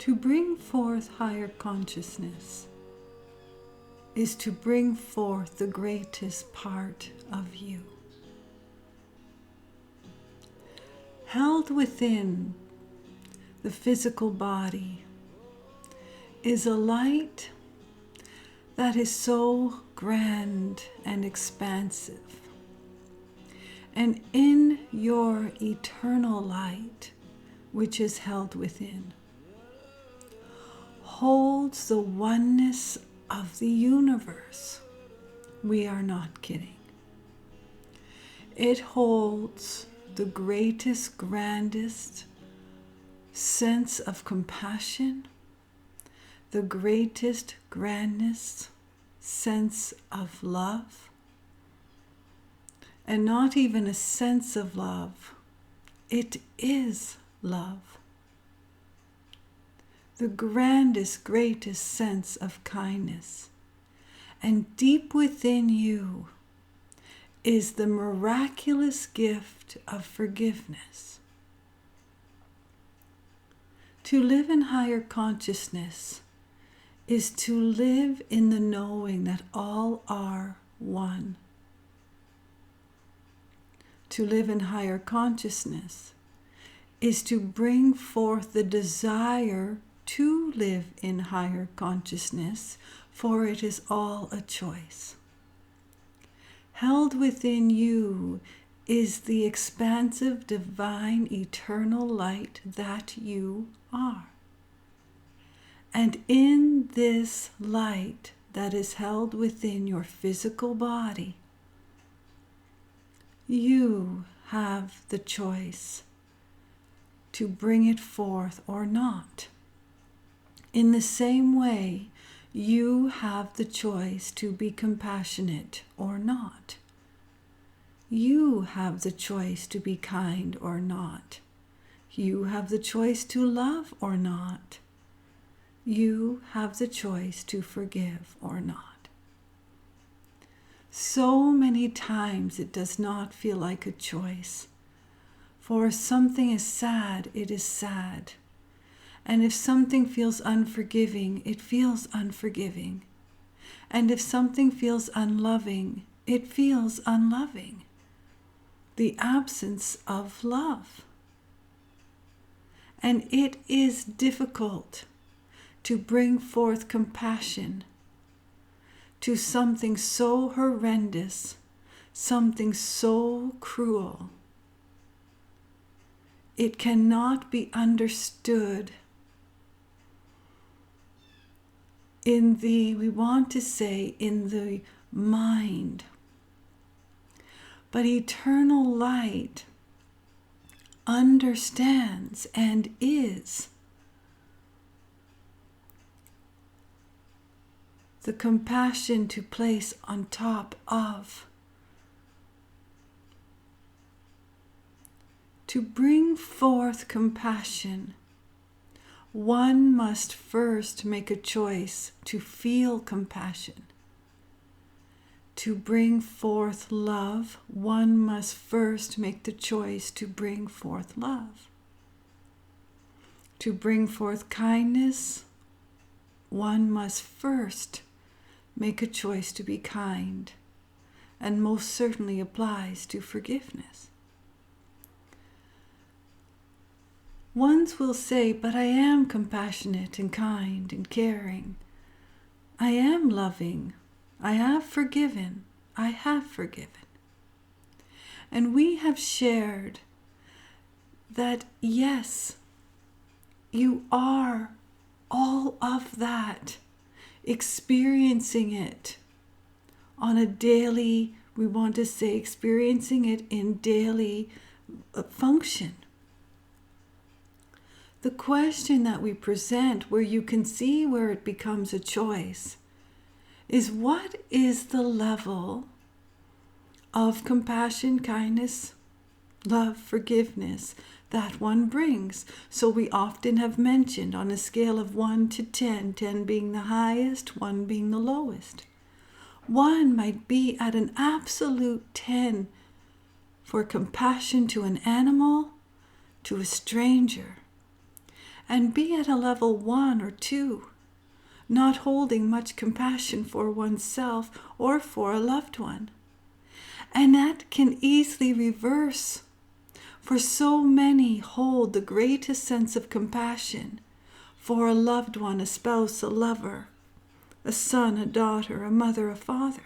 To bring forth higher consciousness is to bring forth the greatest part of you. Held within the physical body is a light that is so grand and expansive. And in your eternal light, which is held within, holds the oneness of the universe. We are not kidding. It holds the greatest, grandest sense of compassion, the greatest, grandest sense of love, and not even a sense of love. It is love. The grandest, greatest sense of kindness. And deep within you is the miraculous gift of forgiveness. To live in higher consciousness is to live in the knowing that all are one. To live in higher consciousness is to bring forth the desire to live in higher consciousness, for it is all a choice. Held within you is the expansive, divine, eternal light that you are. And in this light that is held within your physical body, you have the choice to bring it forth or not. In the same way, you have the choice to be compassionate or not. You have the choice to be kind or not. You have the choice to love or not. You have the choice to forgive or not. So many times it does not feel like a choice. For if something is sad, it is sad. And if something feels unforgiving, it feels unforgiving. And if something feels unloving, it feels unloving. The absence of love. And it is difficult to bring forth compassion to something so horrendous, something so cruel. It cannot be understood in the mind. But eternal light understands and is the compassion to place on top of. To bring forth compassion, one must first make a choice to feel compassion. To bring forth love, one must first make the choice to bring forth love. To bring forth kindness, one must first make a choice to be kind, and most certainly applies to forgiveness. Ones will say, but I am compassionate and kind and caring. I am loving. I have forgiven. I have forgiven. And we have shared that, yes, you are all of that, experiencing it on a daily, we want to say, experiencing it in daily function. The question that we present, where you can see where it becomes a choice, is what is the level of compassion, kindness, love, forgiveness that one brings? So we often have mentioned on a scale of 1 to 10, 10 being the highest, 1 being the lowest. One might be at an absolute 10 for compassion to an animal, to a stranger. and be at a level 1 or 2, not holding much compassion for oneself or for a loved one. And that can easily reverse, for so many hold the greatest sense of compassion for a loved one, a spouse, a lover, a son, a daughter, a mother, a father,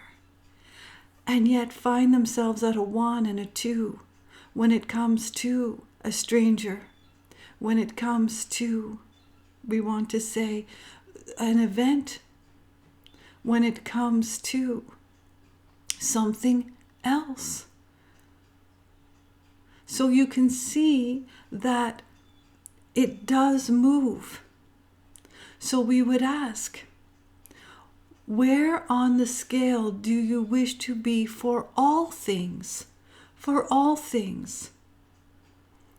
and yet find themselves at a 1 and a 2 when it comes to a stranger, when it comes to, we want to say, an event, when it comes to something else. So you can see that it does move. So we would ask, where on the scale do you wish to be for all things? For all things.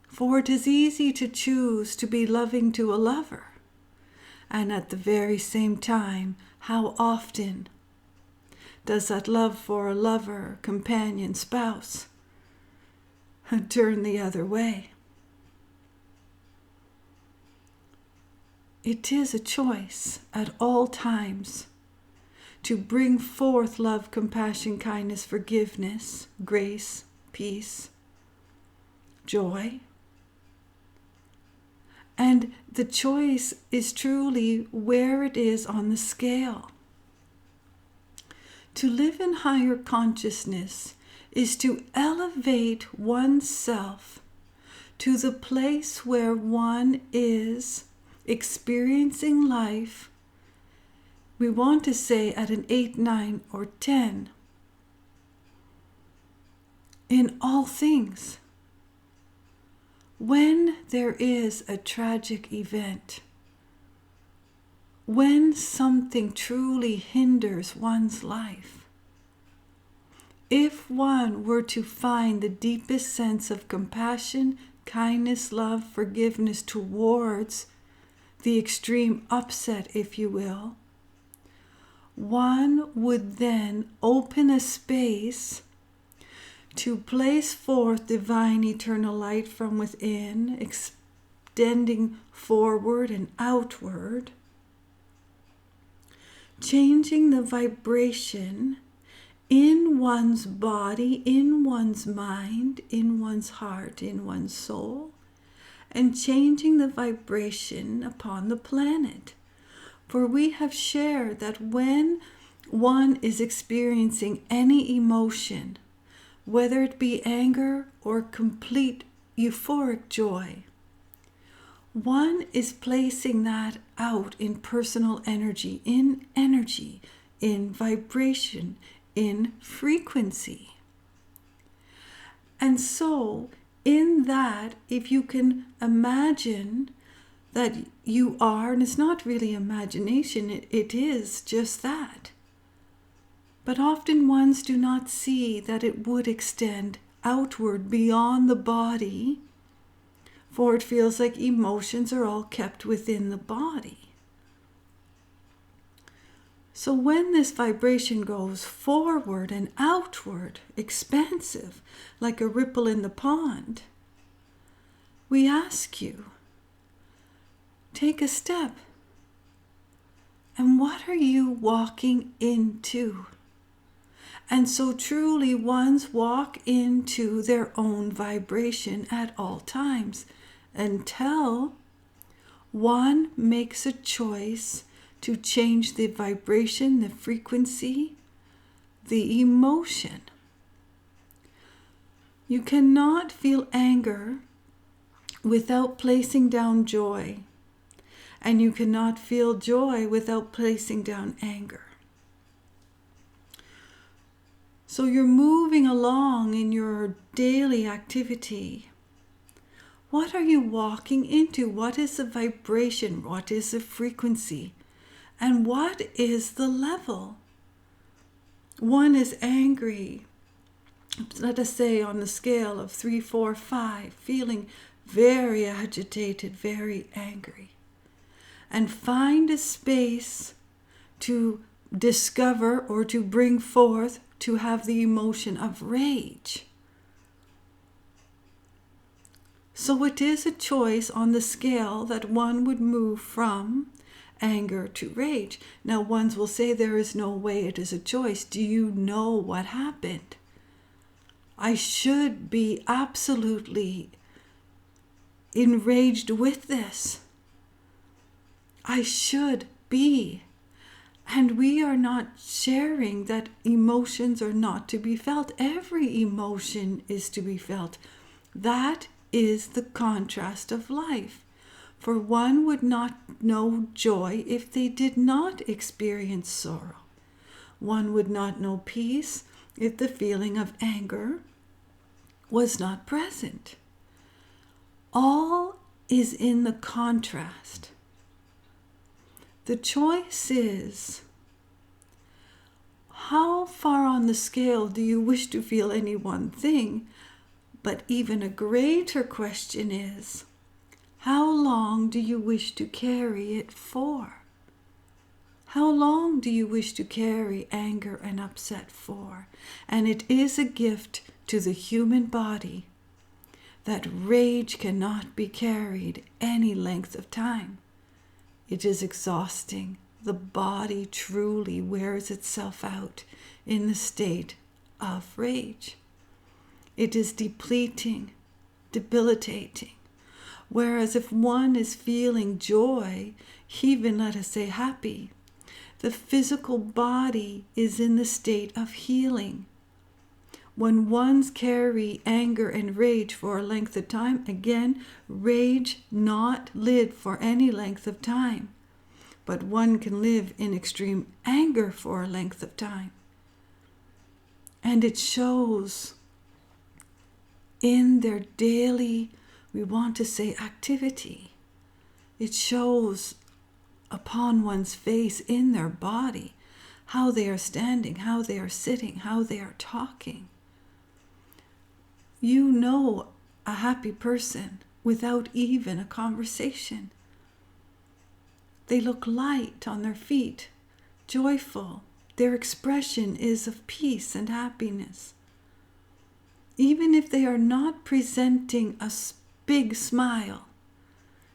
For it is easy to choose to be loving to a lover, and at the very same time, how often does that love for a lover, companion, spouse turn the other way? It is a choice at all times to bring forth love, compassion, kindness, forgiveness, grace, peace, joy. And the choice is truly where it is on the scale. To live in higher consciousness is to elevate oneself to the place where one is experiencing life, we want to say at an 8, 9, or 10, in all things. When there is a tragic event, when something truly hinders one's life, if one were to find the deepest sense of compassion, kindness, love, forgiveness towards the extreme upset, if you will, one would then open a space to place forth divine eternal light from within, extending forward and outward, changing the vibration in one's body, in one's mind, in one's heart, in one's soul, and changing the vibration upon the planet. For we have shared that when one is experiencing any emotion, whether it be anger or complete euphoric joy, one is placing that out in personal energy, in vibration, in frequency. And so, in that, if you can imagine that you are, and it's not really imagination, it is just that. But often ones do not see that it would extend outward beyond the body, for it feels like emotions are all kept within the body. So when this vibration goes forward and outward, expansive, like a ripple in the pond, we ask you, take a step. And what are you walking into? And so truly ones walk into their own vibration at all times until one makes a choice to change the vibration, the frequency, the emotion. You cannot feel anger without placing down joy, and you cannot feel joy without placing down anger. So you're moving along in your daily activity. What are you walking into? What is the vibration? What is the frequency? And what is the level? One is angry, let us say on the scale of 3, 4, 5, feeling very agitated, very angry. And find a space to discover or to bring forth, to have the emotion of rage. So it is a choice on the scale that one would move from anger to rage. Now, ones will say there is no way it is a choice. Do you know what happened? I should be absolutely enraged with this. I should be. And we are not sharing that emotions are not to be felt. Every emotion is to be felt. That is the contrast of life. For one would not know joy if they did not experience sorrow. One would not know peace if the feeling of anger was not present. All is in the contrast. The choice is, how far on the scale do you wish to feel any one thing? But even a greater question is, how long do you wish to carry it for? How long do you wish to carry anger and upset for? And it is a gift to the human body that rage cannot be carried any length of time. It is exhausting. The body truly wears itself out in the state of rage. It is depleting, debilitating. Whereas if one is feeling joy, even let us say happy, the physical body is in the state of healing. When one's carry anger and rage for a length of time, again, rage not live for any length of time, but one can live in extreme anger for a length of time. And it shows in their daily, we want to say, activity. It shows upon one's face, in their body, how they are standing, how they are sitting, how they are talking. You know a happy person without even a conversation. They look light on their feet, joyful. Their expression is of peace and happiness. Even if they are not presenting a big smile,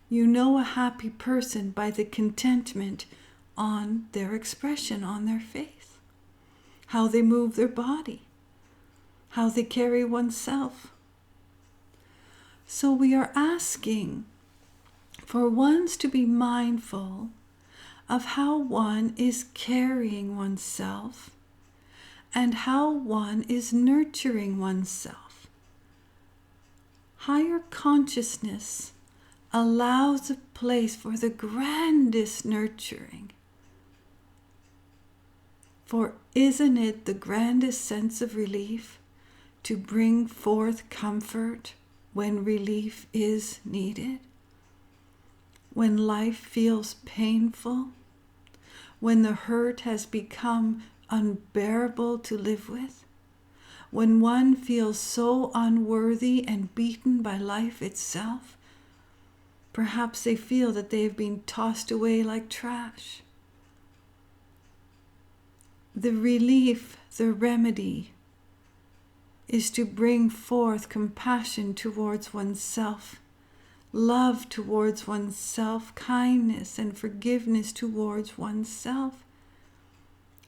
you know a happy person by the contentment on their expression, on their face, how they move their body, how they carry oneself. So we are asking for ones to be mindful of how one is carrying oneself and how one is nurturing oneself. Higher consciousness allows a place for the grandest nurturing. For isn't it the grandest sense of relief to bring forth comfort when relief is needed? When life feels painful? When the hurt has become unbearable to live with? When one feels so unworthy and beaten by life itself? Perhaps they feel that they have been tossed away like trash. The relief, the remedy, is to bring forth compassion towards oneself, love towards oneself, kindness and forgiveness towards oneself,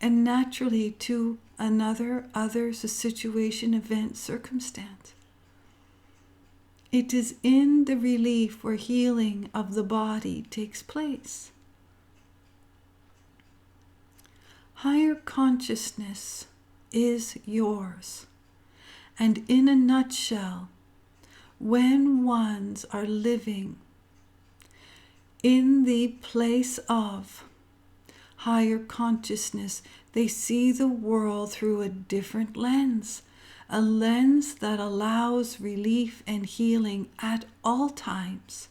and naturally to others, a situation, event, circumstance. It is in the relief where healing of the body takes place. Higher consciousness is yours. And in a nutshell, when ones are living in the place of higher consciousness, they see the world through a different lens, a lens that allows relief and healing at all times.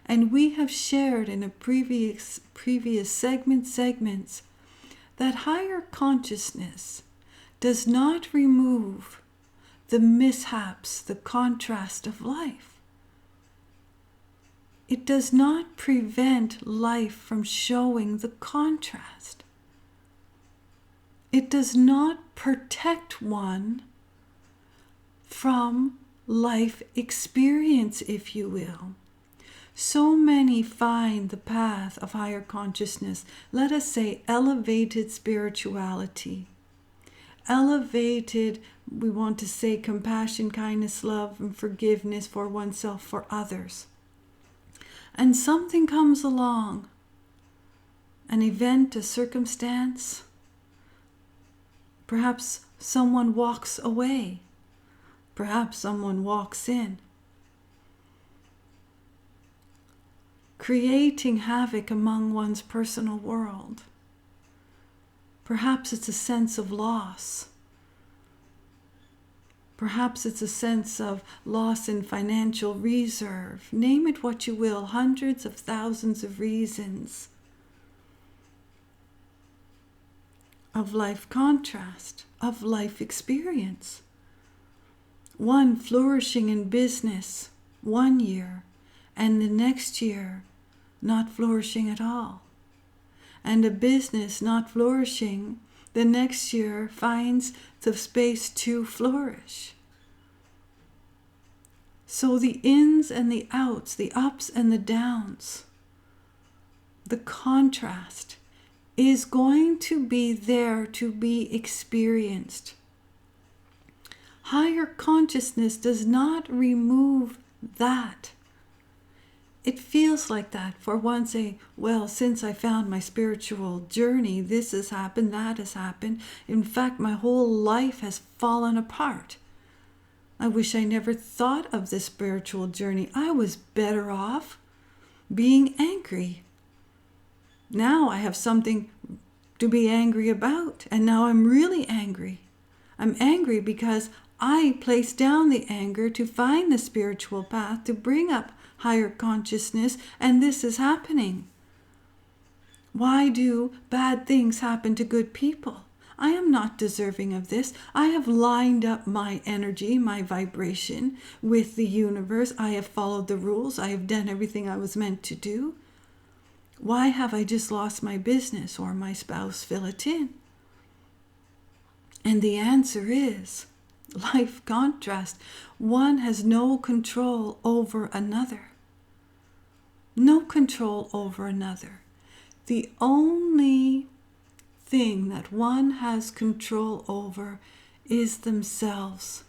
And we have shared in a previous segments that higher consciousness does not remove the mishaps, the contrast of life. It does not prevent life from showing the contrast. It does not protect one from life experience, if you will. So many find the path of higher consciousness, let us say elevated spirituality. Elevated, we want to say compassion, kindness, love, and forgiveness for oneself, for others. And something comes along, an event, a circumstance. Perhaps someone walks away. Perhaps someone walks in, creating havoc among one's personal world. Perhaps it's a sense of loss. Perhaps it's a sense of loss in financial reserve. Name it what you will, hundreds of thousands of reasons of life contrast, of life experience. One flourishing in business 1 year, and the next year not flourishing at all. And a business not flourishing, the next year finds the space to flourish. So the ins and the outs, the ups and the downs, the contrast is going to be there to be experienced. Higher consciousness does not remove that. It feels like that for one say, well, since I found my spiritual journey, this has happened, that has happened. In fact, my whole life has fallen apart. I wish I never thought of this spiritual journey. I was better off being angry. Now I have something to be angry about, and now I'm really angry. I'm angry because I placed down the anger to find the spiritual path, to bring up higher consciousness, and this is happening. Why do bad things happen to good people? I am not deserving of this. I have lined up my energy, my vibration with the universe. I have followed the rules. I have done everything I was meant to do. Why have I just lost my business or my spouse? Fill it in. And the answer is life contrast. One has no control over another. No control over another. The only thing that one has control over is themselves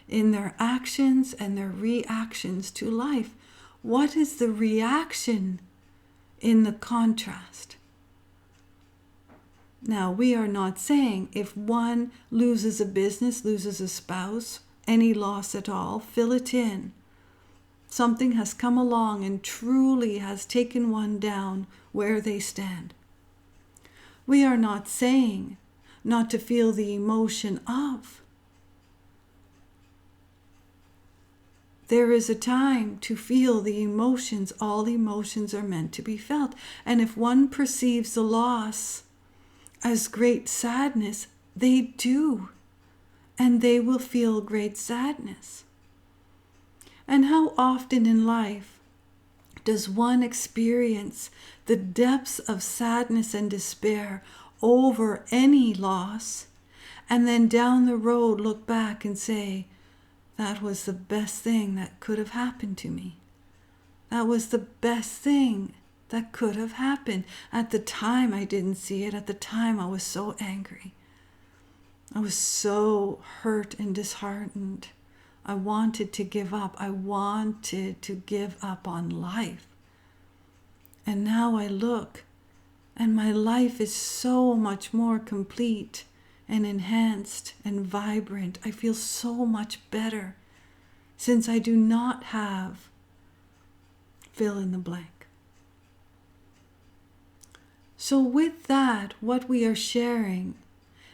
in their actions and their reactions to life. What is the reaction in the contrast? Now, we are not saying if one loses a business, loses a spouse, any loss at all, fill it in. Something has come along and truly has taken one down where they stand. We are not saying not to feel the emotion of. There is a time to feel the emotions. All emotions are meant to be felt. And if one perceives the loss as great sadness, they do. And they will feel great sadness. And how often in life does one experience the depths of sadness and despair over any loss, and then down the road look back and say, that was the best thing that could have happened to me. That was the best thing that could have happened. At the time I didn't see it. At the time I was so angry. I was so hurt and disheartened. I wanted to give up. I wanted to give up on life. And now I look, and my life is so much more complete and enhanced and vibrant. I feel so much better since I do not have fill in the blank. So with that, what we are sharing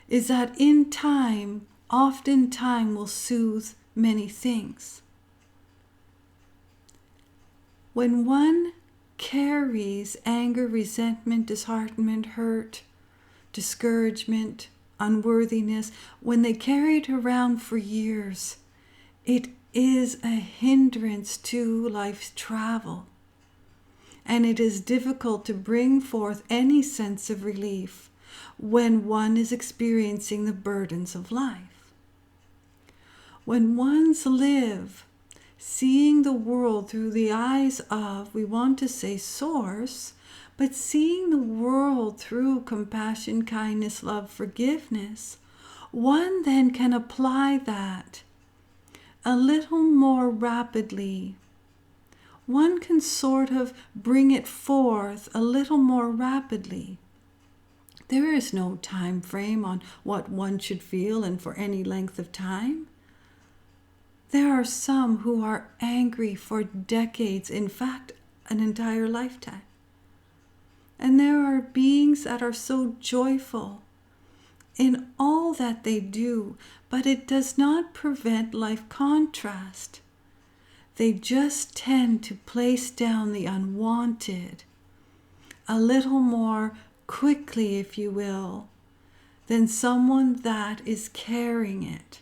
is that in time, often time will soothe many things. When one carries anger, resentment, disheartenment, hurt, discouragement, unworthiness, when they carry it around for years, it is a hindrance to life's travel. And it is difficult to bring forth any sense of relief when one is experiencing the burdens of life. When ones live seeing the world through the eyes of, we want to say source, but seeing the world through compassion, kindness, love, forgiveness, one then can apply that a little more rapidly. One can sort of bring it forth a little more rapidly. There is no time frame on what one should feel and for any length of time. There are some who are angry for decades, in fact, an entire lifetime. And there are beings that are so joyful in all that they do, but it does not prevent life contrast. They just tend to place down the unwanted a little more quickly, if you will, than someone that is carrying it.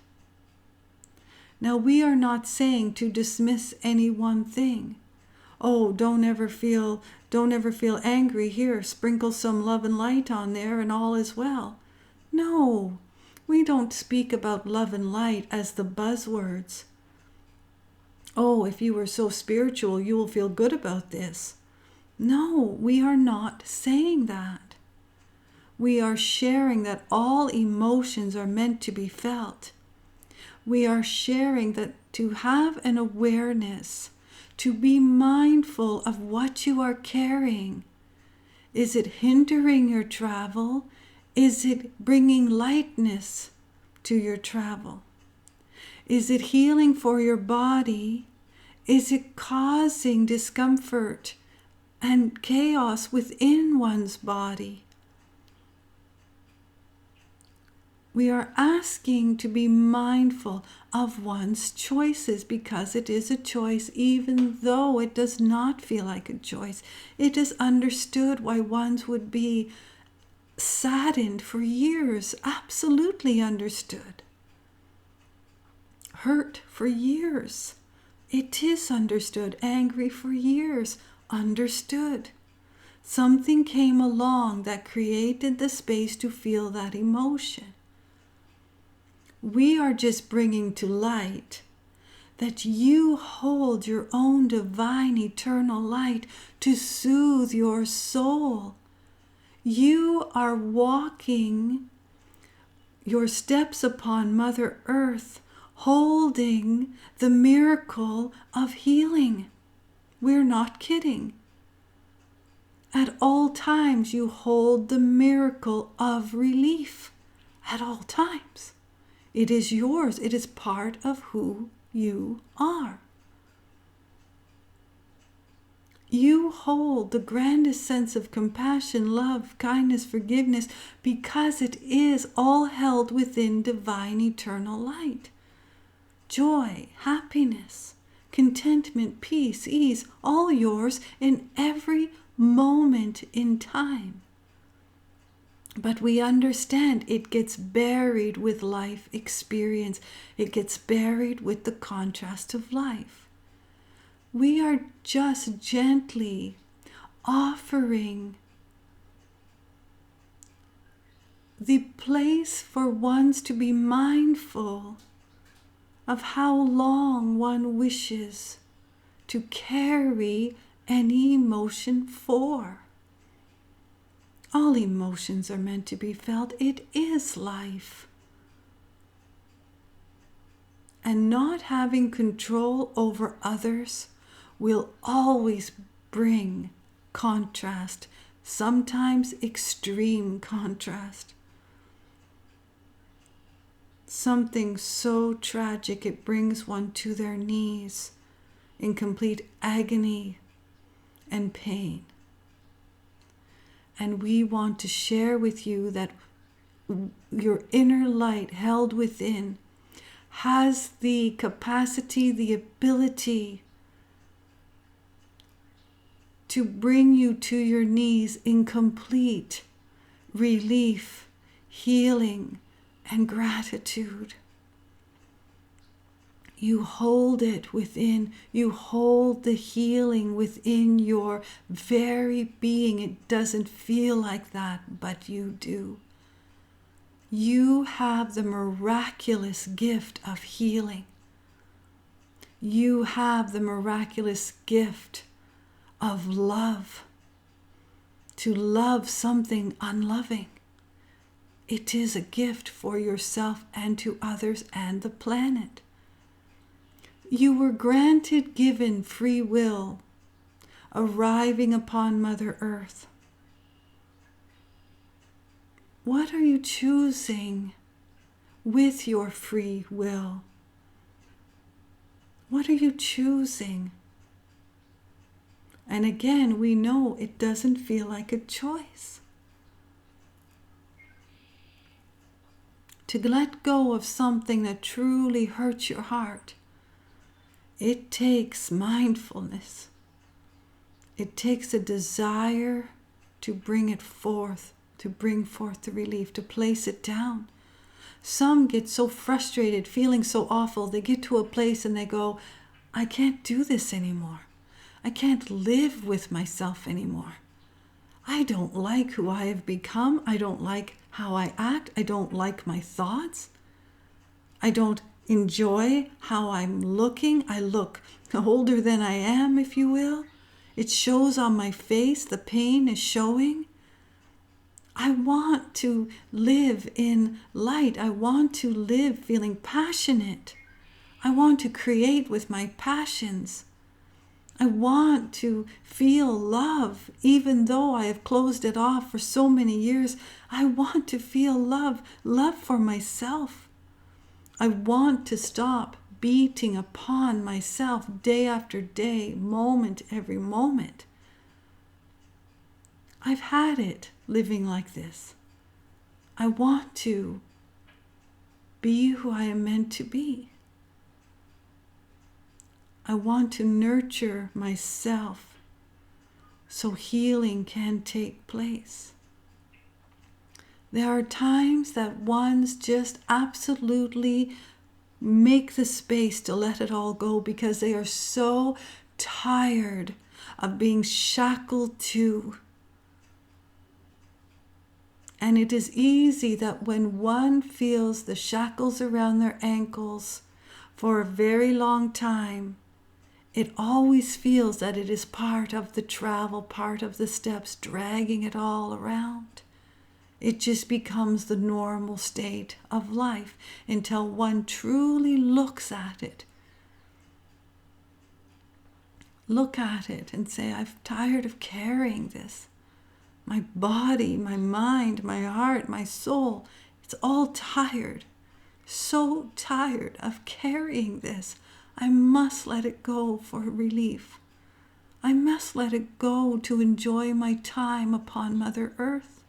Now, we are not saying to dismiss any one thing. Oh, don't ever feel angry. Here, sprinkle some love and light on there and all is well. No, we don't speak about love and light as the buzzwords. Oh, if you were so spiritual, you will feel good about this. No, we are not saying that. We are sharing that all emotions are meant to be felt. We are sharing that to have an awareness, to be mindful of what you are carrying. Is it hindering your travel? Is it bringing lightness to your travel? Is it healing for your body? Is it causing discomfort and chaos within one's body? We are asking to be mindful of one's choices because it is a choice, even though it does not feel like a choice. It is understood why ones would be saddened for years, absolutely understood. Hurt for years, it is understood. Angry for years, understood. Something came along that created the space to feel that emotion. We are just bringing to light that you hold your own divine eternal light to soothe your soul. You are walking your steps upon Mother Earth, holding the miracle of healing. We're not kidding. At all times, you hold the miracle of relief. At all times. It is yours. It is part of who you are. You hold the grandest sense of compassion, love, kindness, forgiveness, because it is all held within divine eternal light. Joy, happiness, contentment, peace, ease, all yours in every moment in time. But we understand it gets buried with life experience. It gets buried with the contrast of life. We are just gently offering the place for ones to be mindful of how long one wishes to carry any emotion for. All emotions are meant to be felt. It is life. And not having control over others will always bring contrast, sometimes extreme contrast. Something so tragic it brings one to their knees in complete agony and pain. And we want to share with you that your inner light held within has the capacity, the ability to bring you to your knees in complete relief, healing, and gratitude. You hold it within. You hold the healing within your very being. It doesn't feel like that, but you do. You have the miraculous gift of healing. You have the miraculous gift of love, to love something unloving. It is a gift for yourself and to others and the planet. You were given free will, arriving upon Mother Earth. What are you choosing with your free will? What are you choosing? And again, we know it doesn't feel like a choice. To let go of something that truly hurts your heart, it takes mindfulness. It takes a desire to bring it forth, to bring forth the relief, to place it down. Some get so frustrated, feeling so awful, they get to a place and they go, I can't do this anymore. I can't live with myself anymore. I don't like who I have become. I don't like how I act. I don't like my thoughts. I don't enjoy how I'm looking. I look older than I am, if you will. It shows on my face. The pain is showing. I want to live in light. I want to live feeling passionate. I want to create with my passions. I want to feel love, even though I have closed it off for so many years. I want to feel love for myself. I want to stop beating upon myself day after day, moment every moment. I've had it living like this. I want to be who I am meant to be. I want to nurture myself so healing can take place. There are times that ones just absolutely make the space to let it all go because they are so tired of being shackled to. And it is easy that when one feels the shackles around their ankles for a very long time, it always feels that it is part of the travel, part of the steps, dragging it all around. It just becomes the normal state of life until one truly looks at it. Look at it and say, I'm tired of carrying this. My body, my mind, my heart, my soul, it's all tired. So tired of carrying this. I must let it go for relief. I must let it go to enjoy my time upon Mother Earth.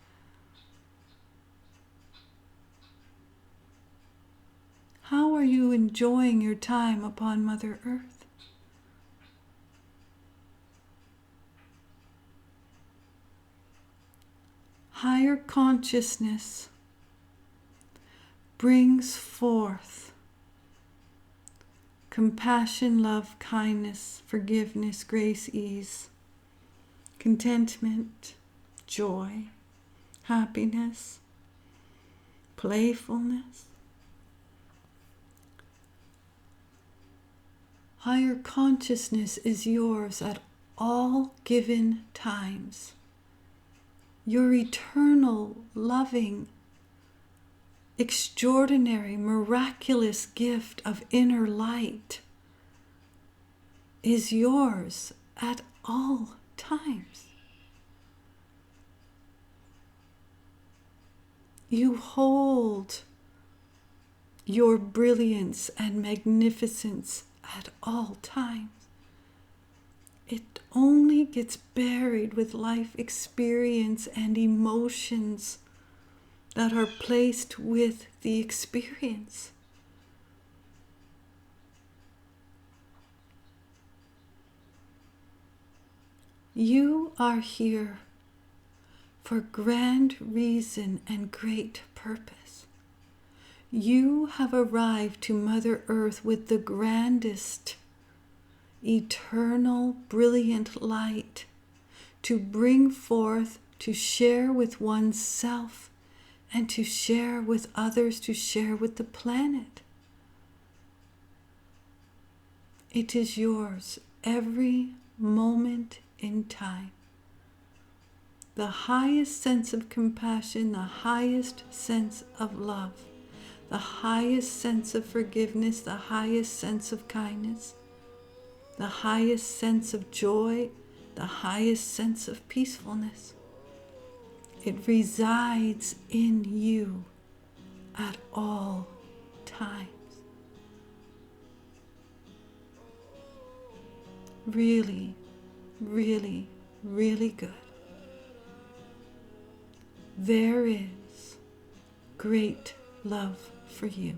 How are you enjoying your time upon Mother Earth? Higher consciousness brings forth compassion, love, kindness, forgiveness, grace, ease, contentment, joy, happiness, playfulness. Higher consciousness is yours at all given times. Your eternal, loving, extraordinary, miraculous gift of inner light is yours at all times. You hold your brilliance and magnificence at all times. It only gets buried with life experience and emotions that are placed with the experience. You are here for grand reason and great purpose. You have arrived to Mother Earth with the grandest, eternal, brilliant light to bring forth, to share with oneself, and to share with others, to share with the planet. It is yours every moment in time. The highest sense of compassion, the highest sense of love, the highest sense of forgiveness, the highest sense of kindness, the highest sense of joy, the highest sense of peacefulness. It resides in you at all times. Really, really, really good. There is great love for you.